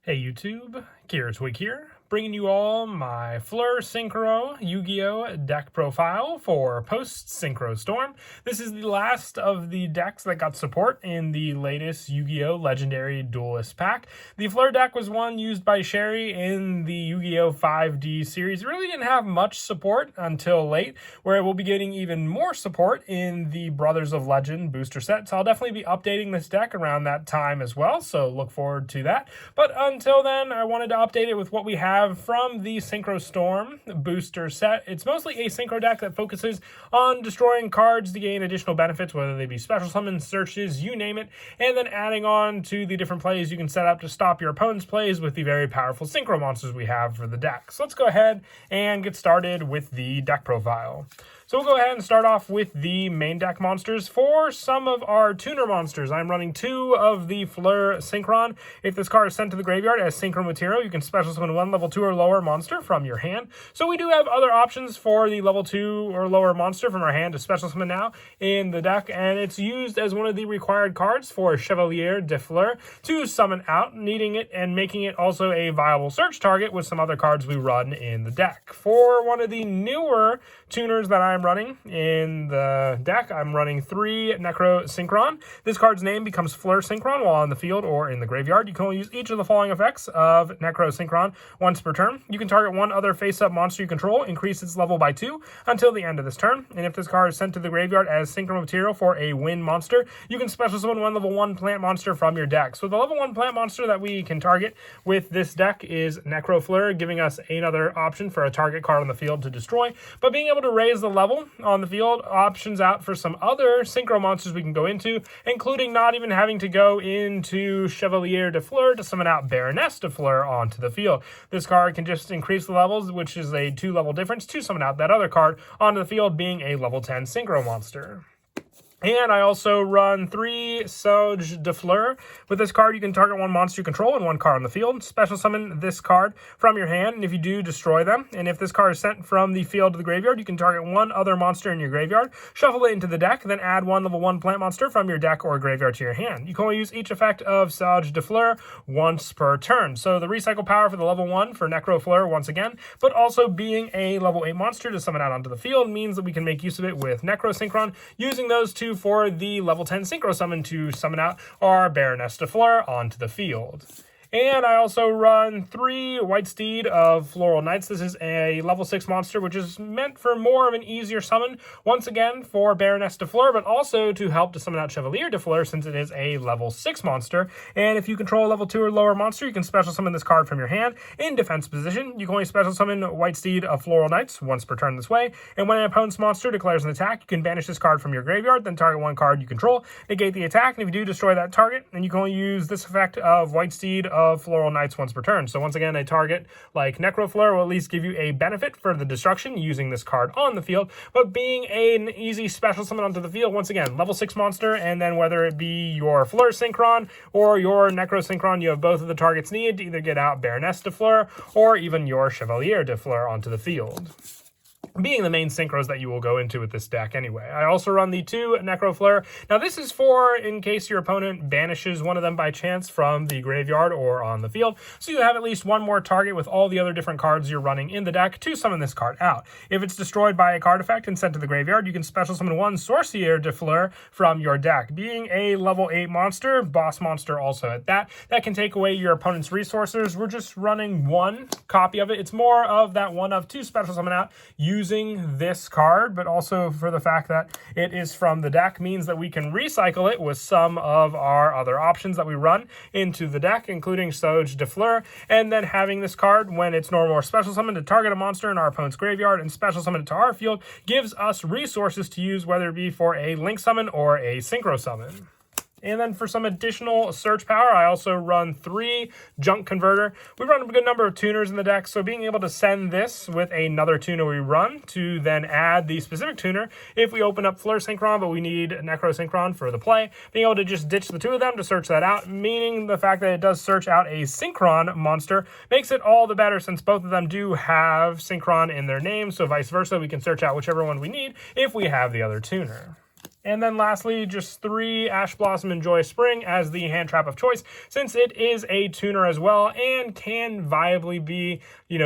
Hey YouTube, Twig here, bringing you all my Fleur Synchro Yu-Gi-Oh deck profile for post-Synchro Storm. This is the last of the decks that got support in the latest Yu-Gi-Oh Legendary Duelist pack. The Fleur deck was one used by Sherry in the Yu-Gi-Oh 5D series. It really didn't have much support until late, where it will be getting even more support in the Brothers of Legend booster set. So I'll definitely be updating this deck around that time as well, so look forward to that. But until then, I wanted to update it with what we have from the Synchro Storm booster set. It's mostly a Synchro deck that focuses on destroying cards to gain additional benefits, whether they be special summons, searches, you name it, and then adding on to the different plays you can set up to stop your opponent's plays with the very powerful Synchro monsters we have for the deck. So let's go ahead and get started with the deck profile. So we'll go ahead and start off with the main deck monsters. For some of our tuner monsters, I'm running 2 of the Fleur Synchron. If this card is sent to the graveyard as Synchro material, you can special summon 1 level 2 or lower monster from your hand. So we do have other options for the level 2 or lower monster from our hand to special summon now in the deck, and it's used as one of the required cards for Chevalier de Fleur to summon out, needing it and making it also a viable search target with some other cards we run in the deck. For one of the newer tuners that I'm running in the deck, I'm running 3 Necro Synchron. This card's name becomes Fleur Synchron while on the field or in the graveyard. You can only use each of the following effects of Necro Synchron once per turn. You can target 1 other face-up monster you control, increase its level by 2 until the end of this turn. And if this card is sent to the graveyard as Synchro material for a win monster, you can special summon 1 level 1 plant monster from your deck. So the level 1 plant monster that we can target with this deck is Necro Flare, giving us another option for a target card on the field to destroy. But being able to raise the level on the field options out for some other Synchro monsters we can go into, including not even having to go into Chevalier de Fleur to summon out Baroness de Fleur onto the field. This card can just increase the levels, which is a 2-level difference, to summon out that other card onto the field, being a level 10 Synchro monster. And I also run 3 Tsundere de Fleur. With this card, you can target 1 monster you control and 1 card on the field. Special summon this card from your hand, and if you do, destroy them. And if this card is sent from the field to the graveyard, you can target 1 other monster in your graveyard, shuffle it into the deck, then add 1 level 1 plant monster from your deck or graveyard to your hand. You can only use each effect of Tsundere de Fleur once per turn. So the recycle power for the level 1 for Necro Flare once again, but also being a level 8 monster to summon out onto the field means that we can make use of it with Necro Synchron, using those 2 for the level 10 Synchro summon to summon out our Baroness de Fleur onto the field. And I also run 3 White Steed of Floral Knights. This is a level 6 monster, which is meant for more of an easier summon, once again for Baroness de Fleur, but also to help to summon out Chevalier de Fleur, since it is a level 6 monster. And if you control a level 2 or lower monster, you can special summon this card from your hand in defense position. You can only special summon White Steed of Floral Knights once per turn this way. And when an opponent's monster declares an attack, you can banish this card from your graveyard, then target 1 card you control, negate the attack, and if you do, destroy that target. And you can only use this effect of White Steed of Floral Knights once per turn. So once again, a target like Necro Flare will at least give you a benefit for the destruction using this card on the field, but being an easy special summon onto the field, once again, level 6 monster, and then whether it be your Fleur Synchron or your Necro Synchron, you have both of the targets needed to either get out Baroness de Fleur or even your Chevalier de Fleur onto the field, being the main synchros that you will go into with this deck anyway. I also run the 2 Necro Flare. Now this is for in case your opponent banishes one of them by chance from the graveyard or on the field, so you have at least 1 more target with all the other different cards you're running in the deck to summon this card out. If it's destroyed by a card effect and sent to the graveyard, you can special summon 1 Sorcier de Fleur from your deck. Being a level 8 monster, boss monster also at that can take away your opponent's resources. We're just running 1 copy of it. It's more of that 1 of 2 special summon out using this card, but also for the fact that it is from the deck means that we can recycle it with some of our other options that we run into the deck, including Tsundere de Fleur, and then having this card when it's normal or special summon to target a monster in our opponent's graveyard and special summon it to our field gives us resources to use, whether it be for a link summon or a synchro summon. And then for some additional search power, I also run 3 Junk Converter. We run a good number of tuners in the deck, so being able to send this with another tuner we run to then add the specific tuner if we open up Fleur Synchron, but we need Necro Synchron for the play. Being able to just ditch the 2 of them to search that out, meaning the fact that it does search out a Synchron monster, makes it all the better since both of them do have Synchron in their name, so vice versa, we can search out whichever one we need if we have the other tuner. And then lastly, just 3 Ash Blossom and Joy Spring as the hand trap of choice, since it is a tuner as well and can viably be,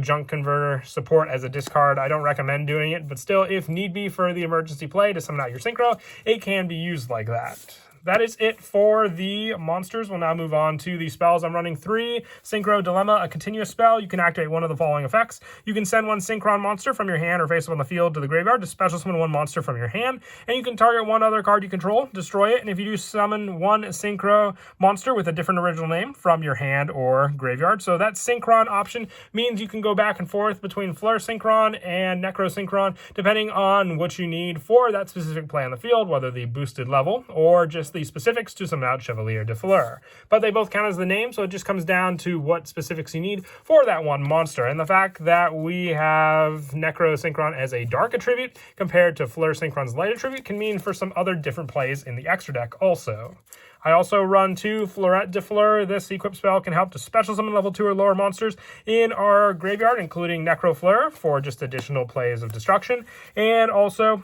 junk converter support as a discard. I don't recommend doing it, but still, if need be for the emergency play to summon out your Synchro, it can be used like that. That is it for the monsters. We'll now move on to the spells. I'm running 3 Synchro Dilemma, a continuous spell. You can activate one of the following effects. You can send 1 Synchron monster from your hand or face up on the field to the graveyard to special summon 1 monster from your hand. And you can target 1 other card you control, destroy it. And if you do summon 1 Synchro monster with a different original name from your hand or graveyard. So that Synchron option means you can go back and forth between Fleur Synchron and Necro Synchron, depending on what you need for that specific play on the field, whether the boosted level or just the specifics to summon out Yugioh Duel Flare. But they both count as the name, so it just comes down to what specifics you need for that one monster. And the fact that we have Necro Synchron as a dark attribute compared to Fleur Synchron's light attribute can mean for some other different plays in the extra deck also. I also run 2 Fleurette de Fleur. This equip spell can help to special summon level 2 or lower monsters in our graveyard, including Necro Flare for just additional plays of destruction. And also,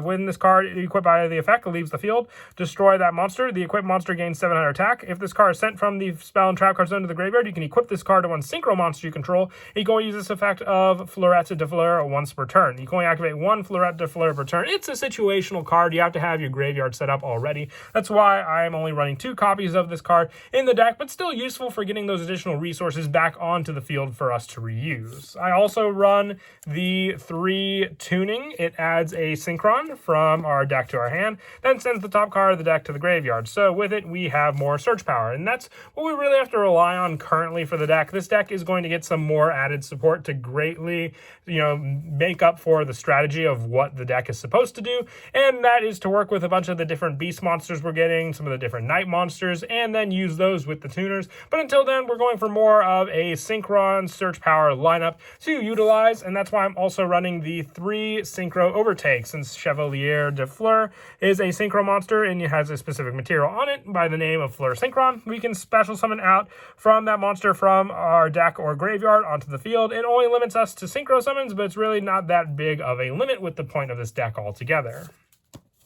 when this card is equipped by the effect, it leaves the field, destroy that monster. The equipped monster gains 700 attack. If this card is sent from the spell and trap card zone to the graveyard, you can equip this card to 1 Synchro monster you control. You can only use this effect of Fleurette de Fleur once per turn. You can only activate 1 Fleurette de Fleur per turn. It's a situational card. You have to have your graveyard set up already. That's why I'm only running 2 copies of this card in the deck, but still useful for getting those additional resources back onto the field for us to reuse. I also run the 3 tuning. It adds a Synchron from our deck to our hand, then sends the top card of the deck to the graveyard. So with it, we have more search power, and that's what we really have to rely on currently for the deck. This deck is going to get some more added support to greatly, make up for the strategy of what the deck is supposed to do, and that is to work with a bunch of the different beast monsters we're getting, some of the different night monsters, and then use those with the tuners. But until then, we're going for more of a Synchron search power lineup to utilize, and that's why I'm also running the 3 Synchro Overtake, since Yugioh Duel Flare is a Synchro monster and it has a specific material on it by the name of Fleur Synchron. We can special summon out from that monster from our deck or graveyard onto the field. It only limits us to Synchro summons, but it's really not that big of a limit with the point of this deck altogether.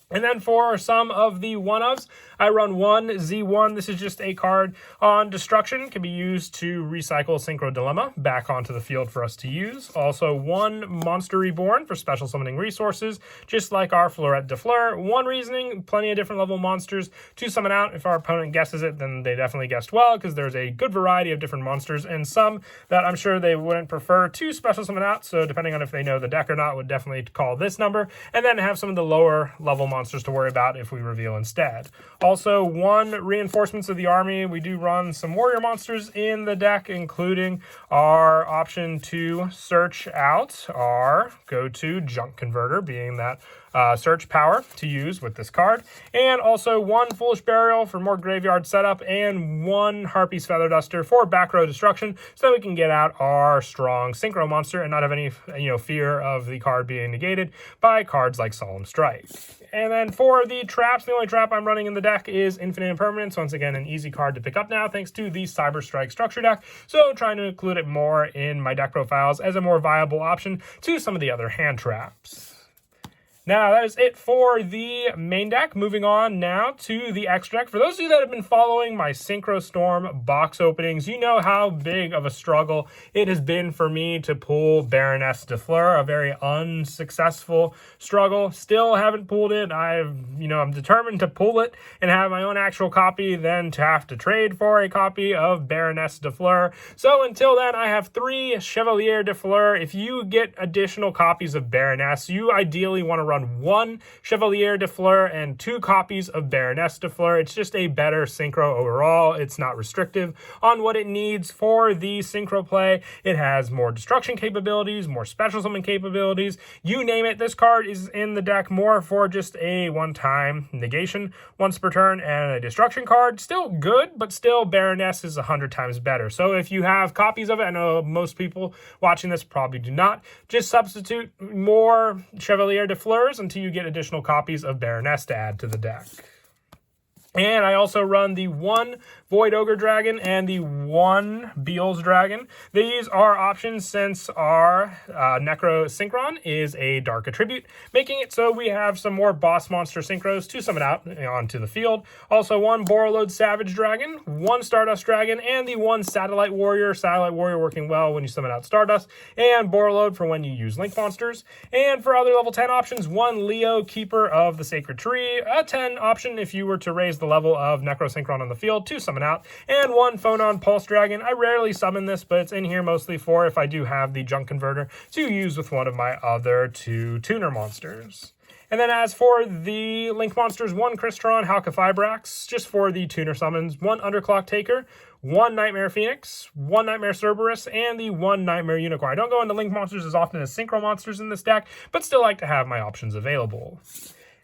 And then for some of the one-ofs, I run 1 Z1. This is just a card on destruction. Can be used to recycle Synchro Dilemma back onto the field for us to use. Also 1 Monster Reborn for special summoning resources, just like our Fleurette de Fleur. 1 reasoning, plenty of different level monsters to summon out. If our opponent guesses it, then they definitely guessed well, because there's a good variety of different monsters, and some that I'm sure they wouldn't prefer to special summon out. So depending on if they know the deck or not, would definitely call this number, and then have some of the lower level monsters to worry about if we reveal instead. Also, 1 Reinforcements of the Army. We do run some warrior monsters in the deck, including our option to search out our go-to junk converter, being that search power to use with this card, and also 1 Foolish Burial for more graveyard setup, and 1 Harpy's Feather Duster for back row destruction, so that we can get out our strong Synchro monster and not have any fear of the card being negated by cards like Solemn Strike. And then for the traps, the only trap I'm running in the deck is Infinite Impermanence. Once again, an easy card to pick up now thanks to the Cyber Strike structure deck, so trying to include it more in my deck profiles as a more viable option to some of the other hand traps. Now, that is it for the main deck. Moving on now to the extra deck. For those of you that have been following my Synchro Storm box openings, you know how big of a struggle it has been for me to pull Baroness de Fleur, a very unsuccessful struggle. Still haven't pulled it. I'm determined to pull it and have my own actual copy, then to have to trade for a copy of Baroness de Fleur. So until then, I have 3 Yugioh Duel Flare. If you get additional copies of Baroness, you ideally want to run 1 Yugioh Duel Flare and 2 copies of Baroness de Fleur. It's just a better Synchro overall. It's not restrictive on what it needs for the Synchro play. It has more destruction capabilities, more special summon capabilities. You name it, this card is in the deck more for just a one-time negation once per turn and a destruction card. Still good, but still Baroness is 100 times better. So if you have copies of it, I know most people watching this probably do not, just substitute more Yugioh Duel Flare until you get additional copies of Baroness to add to the deck. And I also run the 1 Void Ogre Dragon, and the 1 Beel's Dragon. These are options since our Necro Synchron is a dark attribute, making it so we have some more boss monster synchros to summon out onto the field. Also 1 Borreload Savage Dragon, 1 Stardust Dragon, and the 1 Satellite Warrior. Satellite Warrior working well when you summon out Stardust, and Borreload for when you use Link monsters. And for other level 10 options, 1 Leo, Keeper of the Sacred Tree, a 10 option if you were to raise the level of Necro Synchron on the field to summon out, and 1 Phonon Pulse Dragon. I rarely summon this, but it's in here mostly for if I do have the Junk Converter to use with one of my other 2 tuner monsters. And then as for the Link monsters, 1 Crystron Halqifibrax, just for the tuner summons, 1 Underclock Taker, 1 Nightmare Phoenix, 1 Nightmare Cerberus, and the 1 Nightmare Unicorn. I don't go into Link monsters as often as Synchro monsters in this deck, but still like to have my options available.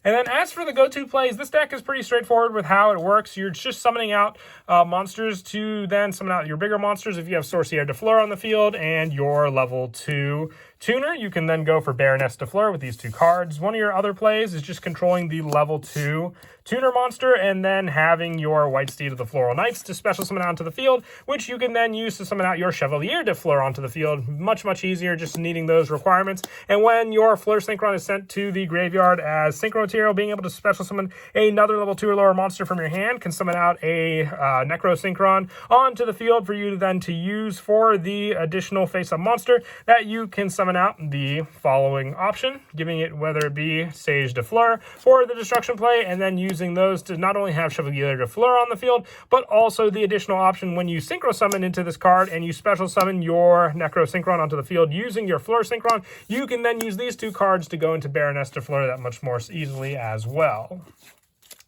And then as for the go-to plays, this deck is pretty straightforward with how it works. You're just summoning out monsters to then summon out your bigger monsters. If you have Sorcière de Fleur on the field and your level 2 tuner, you can then go for Baroness de Fleur with these 2 cards. One of your other plays is just controlling the level 2 tuner monster and then having your White Steed of the Floral Knights to special summon onto the field, which you can then use to summon out your Chevalier de Fleur onto the field. Much, much easier, just needing those requirements. And when your Fleur Synchron is sent to the graveyard as Synchro material, being able to special summon another level 2 or lower monster from your hand can summon out a Necro Synchron onto the field for you to then to use for the additional face-up monster that you can summon out the following option, giving it whether it be Sage de Fleur for the destruction play, and then using those to not only have Chevalier de Fleur on the field, but also the additional option when you Synchro summon into this card and you special summon your Necro Synchron onto the field using your Fleur Synchron, you can then use these 2 cards to go into Baroness de Fleur that much more easily as well.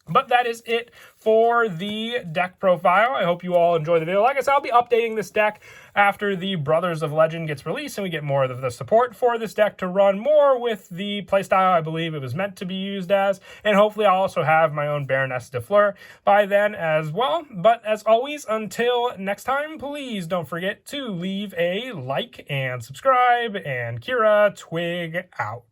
But that is it for the deck profile. I hope you all enjoy the video. Like I said, I'll be updating this deck after the Brothers of Legend gets released and we get more of the support for this deck to run more with the playstyle I believe it was meant to be used as. And hopefully I'll also have my own Baroness de Fleur by then as well. But as always, until next time, please don't forget to leave a like and subscribe. And Kira Twig out.